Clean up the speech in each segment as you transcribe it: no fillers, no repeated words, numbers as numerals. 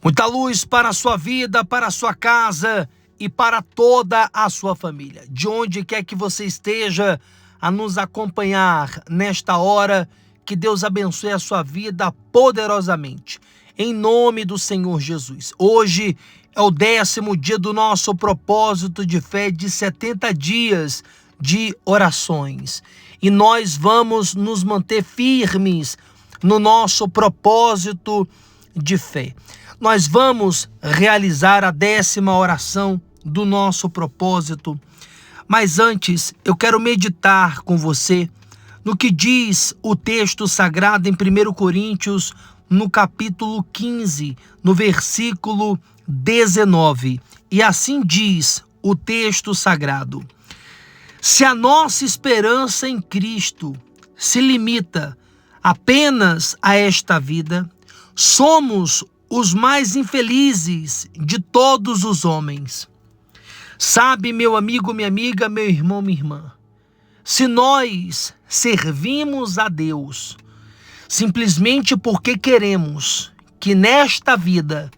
Muita luz para a sua vida, para a sua casa e para toda a sua família. De onde quer que você esteja a nos acompanhar nesta hora, que Deus abençoe a sua vida poderosamente. Em nome do Senhor Jesus. Hoje é o 10º dia do nosso propósito de fé de 70 dias de orações. E nós vamos nos manter firmes no nosso propósito de fé. Nós vamos realizar a 10ª oração do nosso propósito. Mas antes, eu quero meditar com você no que diz o texto sagrado em 1 Coríntios, no capítulo 15, no versículo 19. E assim diz o texto sagrado: se a nossa esperança em Cristo se limita apenas a esta vida, somos os mais infelizes de todos os homens. Sabe, meu amigo, minha amiga, meu irmão, minha irmã, se nós servimos a Deus simplesmente porque queremos que nesta vida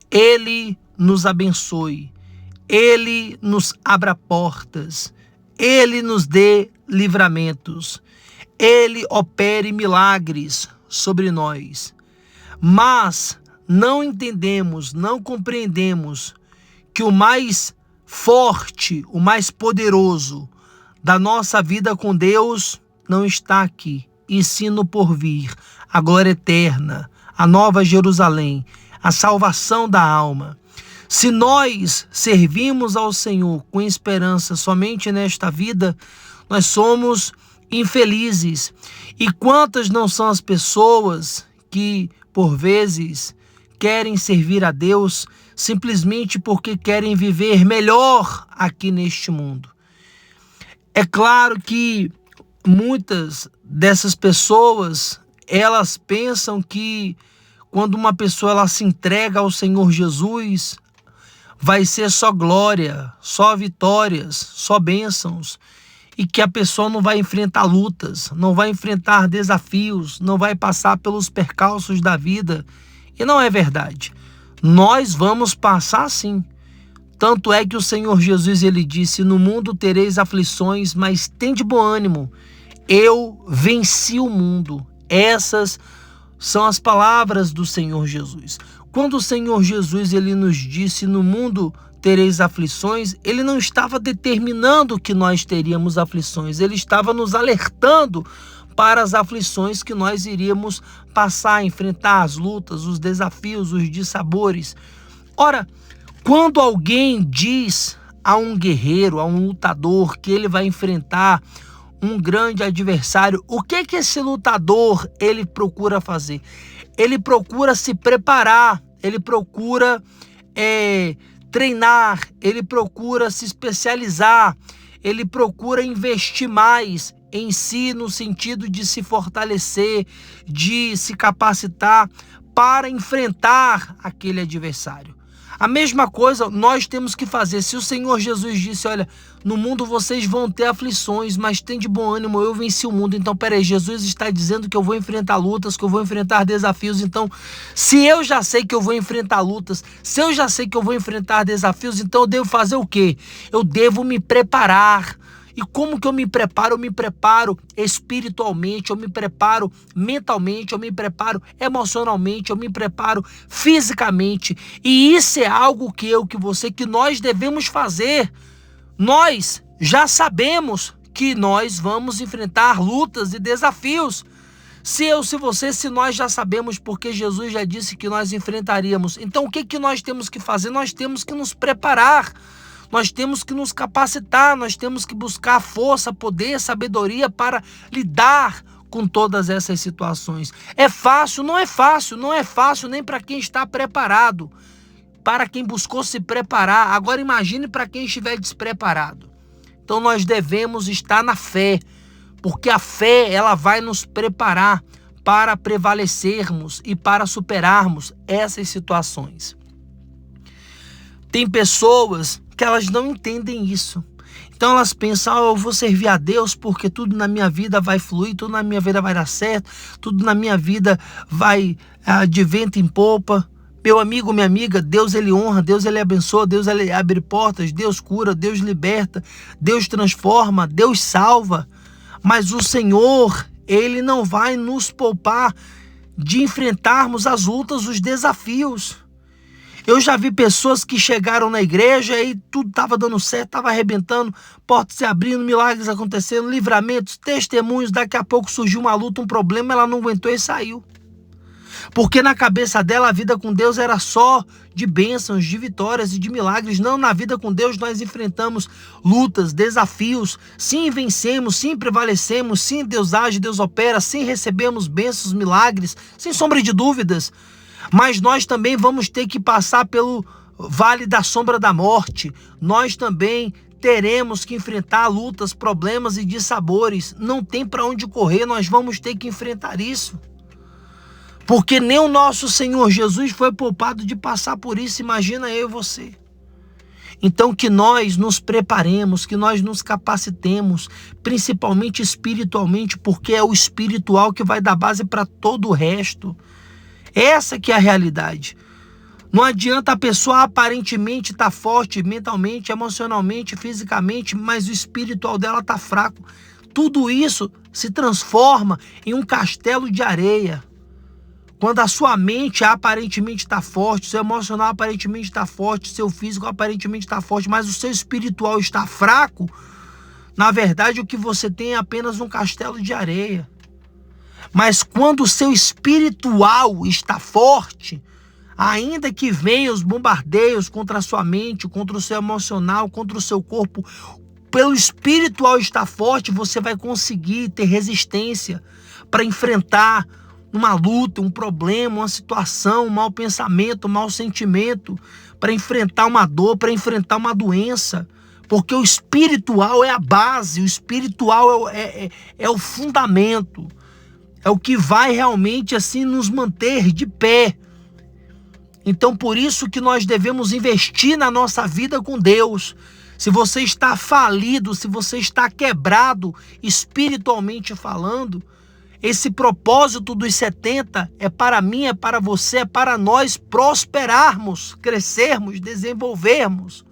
Ele nos abençoe, Ele nos abra portas, Ele nos dê livramentos, Ele opere milagres sobre nós, mas não entendemos, não compreendemos que o mais forte, o mais poderoso da nossa vida com Deus não está aqui, e sim no porvir, a glória eterna, a nova Jerusalém, a salvação da alma. Se nós servimos ao Senhor com esperança somente nesta vida, nós somos infelizes. E quantas não são as pessoas que, por vezes, querem servir a Deus simplesmente porque querem viver melhor aqui neste mundo. É claro que muitas dessas pessoas, elas pensam que quando uma pessoa ela se entrega ao Senhor Jesus, vai ser só glória, só vitórias, só bênçãos, e que a pessoa não vai enfrentar lutas, não vai enfrentar desafios, não vai passar pelos percalços da vida. E não é verdade. Nós vamos passar sim. Tanto é que o Senhor Jesus ele disse: no mundo tereis aflições, mas tende bom ânimo. Eu venci o mundo. Essas são as palavras do Senhor Jesus. Quando o Senhor Jesus ele nos disse: no mundo tereis aflições, ele não estava determinando que nós teríamos aflições. Ele estava nos alertando para as aflições que nós iríamos passar, enfrentar as lutas, os desafios, os dissabores. Ora, quando alguém diz a um guerreiro, a um lutador, que ele vai enfrentar um grande adversário, o que esse lutador ele procura fazer? Ele procura se preparar, ele procura treinar, ele procura se especializar, ele procura investir mais em si, no sentido de se fortalecer, de se capacitar para enfrentar aquele adversário. A mesma coisa nós temos que fazer. Se o Senhor Jesus disse: olha, no mundo vocês vão ter aflições, mas tem de bom ânimo, eu venci o mundo. Então, peraí, Jesus está dizendo que eu vou enfrentar lutas, que eu vou enfrentar desafios. Então, se eu já sei que eu vou enfrentar lutas, se eu já sei que eu vou enfrentar desafios, então eu devo fazer o quê? Eu devo me preparar. E como que eu me preparo? Eu me preparo espiritualmente, eu me preparo mentalmente, eu me preparo emocionalmente, eu me preparo fisicamente. E isso é algo que que nós devemos fazer. Nós já sabemos que nós vamos enfrentar lutas e desafios. Se nós já sabemos, porque Jesus já disse que nós enfrentaríamos. Então o que nós temos que fazer? Nós temos que nos preparar. Nós temos que nos capacitar, nós temos que buscar força, poder, sabedoria para lidar com todas essas situações. É fácil? Não é fácil. Não é fácil nem para quem está preparado, para quem buscou se preparar. Agora imagine para quem estiver despreparado. Então nós devemos estar na fé, porque a fé ela vai nos preparar para prevalecermos e para superarmos essas situações. Tem pessoas que elas não entendem isso. Então elas pensam: eu vou servir a Deus porque tudo na minha vida vai fluir, tudo na minha vida vai dar certo, tudo na minha vida vai de vento em popa. Meu amigo, minha amiga, Deus ele honra, Deus ele abençoa, Deus ele abre portas, Deus cura, Deus liberta, Deus transforma, Deus salva. Mas o Senhor, ele não vai nos poupar de enfrentarmos as lutas, os desafios. Eu já vi pessoas que chegaram na igreja e tudo estava dando certo, estava arrebentando, portas se abrindo, milagres acontecendo, livramentos, testemunhos. Daqui a pouco surgiu uma luta, um problema, ela não aguentou e saiu. Porque na cabeça dela a vida com Deus era só de bênçãos, de vitórias e de milagres. Não, na vida com Deus nós enfrentamos lutas, desafios. Sim, vencemos, sim, prevalecemos, sim, Deus age, Deus opera, sim, recebemos bênçãos, milagres, sem sombra de dúvidas. Mas nós também vamos ter que passar pelo vale da sombra da morte. Nós também teremos que enfrentar lutas, problemas e dissabores. Não tem para onde correr, nós vamos ter que enfrentar isso. Porque nem o nosso Senhor Jesus foi poupado de passar por isso, imagina eu e você. Então que nós nos preparemos, que nós nos capacitemos, principalmente espiritualmente, porque é o espiritual que vai dar base para todo o resto. Essa que é a realidade. Não adianta a pessoa aparentemente estar forte mentalmente, emocionalmente, fisicamente, mas o espiritual dela está fraco. Tudo isso se transforma em um castelo de areia. Quando a sua mente aparentemente está forte, seu emocional aparentemente está forte, seu físico aparentemente está forte, mas o seu espiritual está fraco, na verdade o que você tem é apenas um castelo de areia. Mas quando o seu espiritual está forte, ainda que venham os bombardeios contra a sua mente, contra o seu emocional, contra o seu corpo, pelo espiritual estar forte, você vai conseguir ter resistência para enfrentar uma luta, um problema, uma situação, um mau pensamento, um mau sentimento, para enfrentar uma dor, para enfrentar uma doença. Porque o espiritual é a base, o espiritual é o fundamento. É o que vai realmente assim nos manter de pé. Então por isso que nós devemos investir na nossa vida com Deus. Se você está falido, se você está quebrado espiritualmente falando, esse propósito dos 70 é para mim, é para você, é para nós prosperarmos, crescermos, desenvolvermos.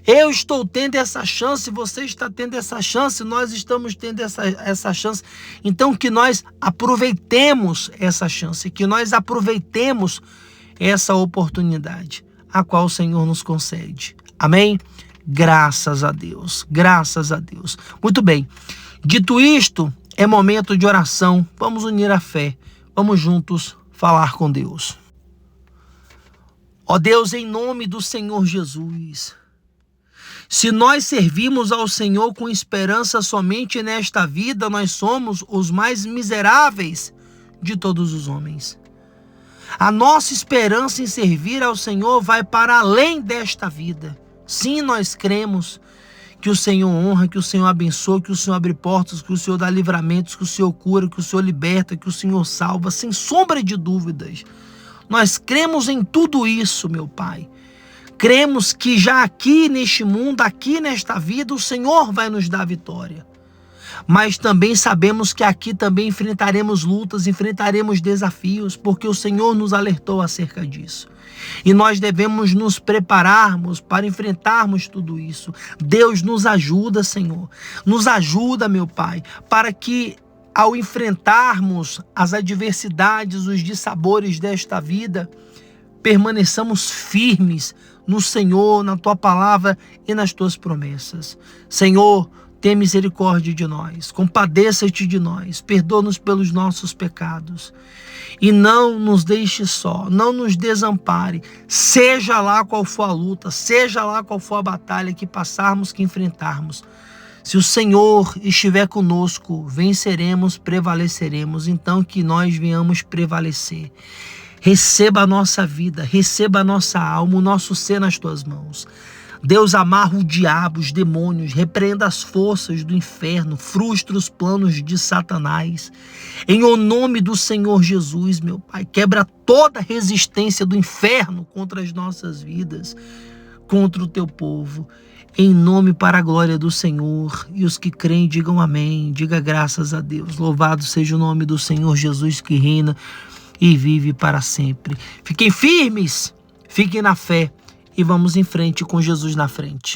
Eu estou tendo essa chance, você está tendo essa chance, nós estamos tendo essa chance. Então que nós aproveitemos essa chance, que nós aproveitemos essa oportunidade, a qual o Senhor nos concede. Amém? Graças a Deus, graças a Deus. Muito bem, dito isto, é momento de oração, vamos unir a fé, vamos juntos falar com Deus. Ó Deus, em nome do Senhor Jesus, se nós servimos ao Senhor com esperança somente nesta vida, nós somos os mais miseráveis de todos os homens. A nossa esperança em servir ao Senhor vai para além desta vida. Sim, nós cremos que o Senhor honra, que o Senhor abençoa, que o Senhor abre portas, que o Senhor dá livramentos, que o Senhor cura, que o Senhor liberta, que o Senhor salva, sem sombra de dúvidas. Nós cremos em tudo isso, meu Pai. Cremos que já aqui neste mundo, aqui nesta vida, o Senhor vai nos dar vitória. Mas também sabemos que aqui também enfrentaremos lutas, enfrentaremos desafios, porque o Senhor nos alertou acerca disso. E nós devemos nos prepararmos para enfrentarmos tudo isso. Deus nos ajuda, Senhor. Nos ajuda, meu Pai, para que ao enfrentarmos as adversidades, os dissabores desta vida, permaneçamos firmes no Senhor, na Tua palavra e nas Tuas promessas. Senhor, tenha misericórdia de nós, compadeça-te de nós, perdoa-nos pelos nossos pecados e não nos deixe só, não nos desampare, seja lá qual for a luta, seja lá qual for a batalha que passarmos, que enfrentarmos. Se o Senhor estiver conosco, venceremos, prevaleceremos, então que nós venhamos prevalecer. Receba a nossa vida, receba a nossa alma, o nosso ser nas Tuas mãos. Deus, amarra o diabo, os demônios, repreenda as forças do inferno, frustra os planos de Satanás. Em o nome do Senhor Jesus, meu Pai, quebra toda a resistência do inferno contra as nossas vidas, contra o Teu povo. Em nome para a glória do Senhor. E os que creem, digam amém. Diga graças a Deus. Louvado seja o nome do Senhor Jesus que reina e vive para sempre. Fiquem firmes, fiquem na fé e vamos em frente com Jesus na frente.